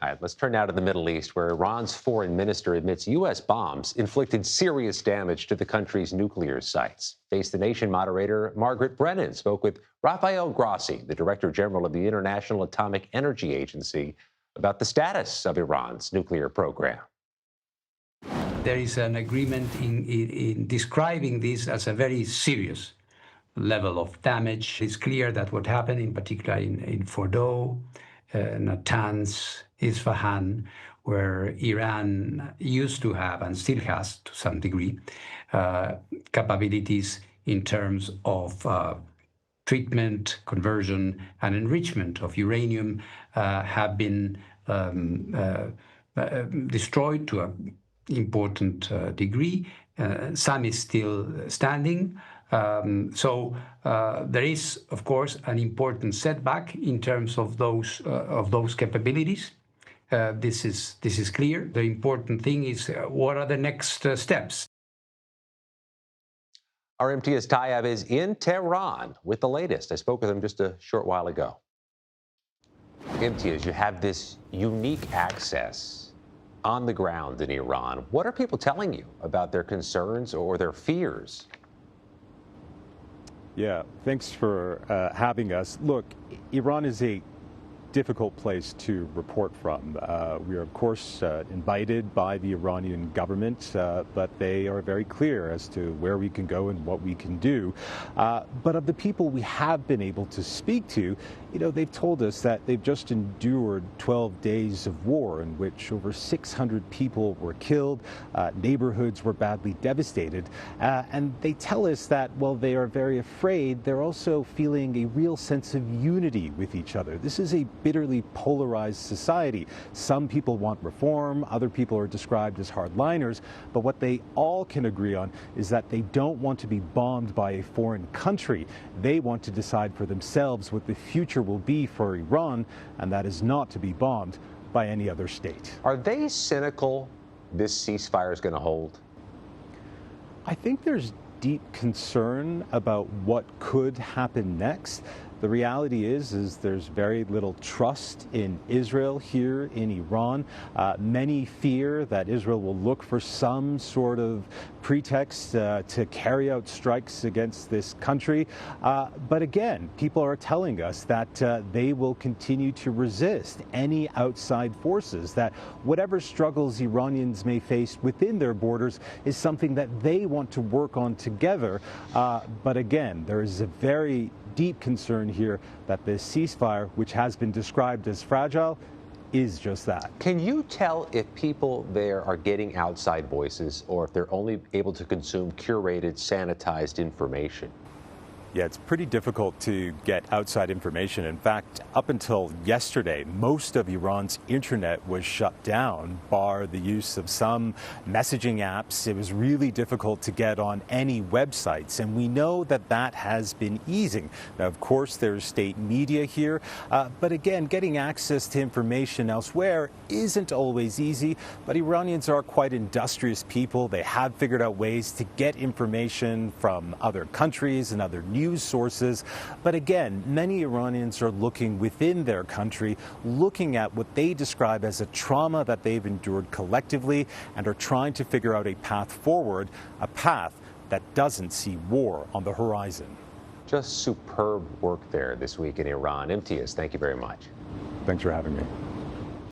All right, let's turn now to the Middle East, where Iran's foreign minister admits U.S. bombs inflicted serious damage to the country's nuclear sites. Face the Nation moderator Margaret Brennan spoke with Rafael Grossi, the Director General of the International Atomic Energy Agency, about the status of Iran's nuclear program. There is an agreement in describing this as a very serious level of damage. It's clear that what happened, in particular in Fordow, Natanz, Isfahan, where Iran used to have and still has to some degree capabilities in terms of treatment, conversion, and enrichment of uranium, have been destroyed to an important degree. Some is still standing. So there is, of course, an important setback in terms of those capabilities. This is clear. The important thing is what are the next steps. Our Imtiaz Tyab is in Tehran with the latest. I spoke with him just a short while ago. Imtiaz, you have this unique access on the ground in Iran. What are people telling you about their concerns or their fears? Yeah, thanks for having us. Look, Iran is a difficult place to report from. We are, of course, invited by the Iranian government, but they are very clear as to where we can go and what we can do. But of the people we have been able to speak to, they've told us that they've just endured 12 days of war in which over 600 people were killed, neighborhoods were badly devastated, and they tell us that while they are very afraid, they're also feeling a real sense of unity with each other. This is a bitterly polarized society. Some people want reform, other people are described as hardliners, but what they all can agree on is that they don't want to be bombed by a foreign country. They want to decide for themselves what the future will be for Iran, and that is not to be bombed by any other state. Are they cynical this ceasefire is going to hold? I think there's deep concern about what could happen next. The reality is there's very little trust in Israel here in Iran. Many fear that Israel will look for some sort of pretext to carry out strikes against this country. But again, people are telling us that they will continue to resist any outside forces, that whatever struggles Iranians may face within their borders is something that they want to work on together. But again, there is a very deep concern here that this ceasefire, which has been described as fragile, is just that. Can you tell if people there are getting outside voices or if they're only able to consume curated, sanitized information? Yeah, it's pretty difficult to get outside information. In fact, up until yesterday, most of Iran's internet was shut down, bar the use of some messaging apps. It was really difficult to get on any websites, and we know that that has been easing. Now, of course, there's state media here, but again, getting access to information elsewhere isn't always easy, but Iranians are quite industrious people. They have figured out ways to get information from other countries and other news sources. But again, many Iranians are looking within their country, looking at what they describe as a trauma that they've endured collectively, and are trying to figure out a path forward, a path that doesn't see war on the horizon. Just superb work there this week in Iran. Imtiaz, thank you very much. Thanks for having me.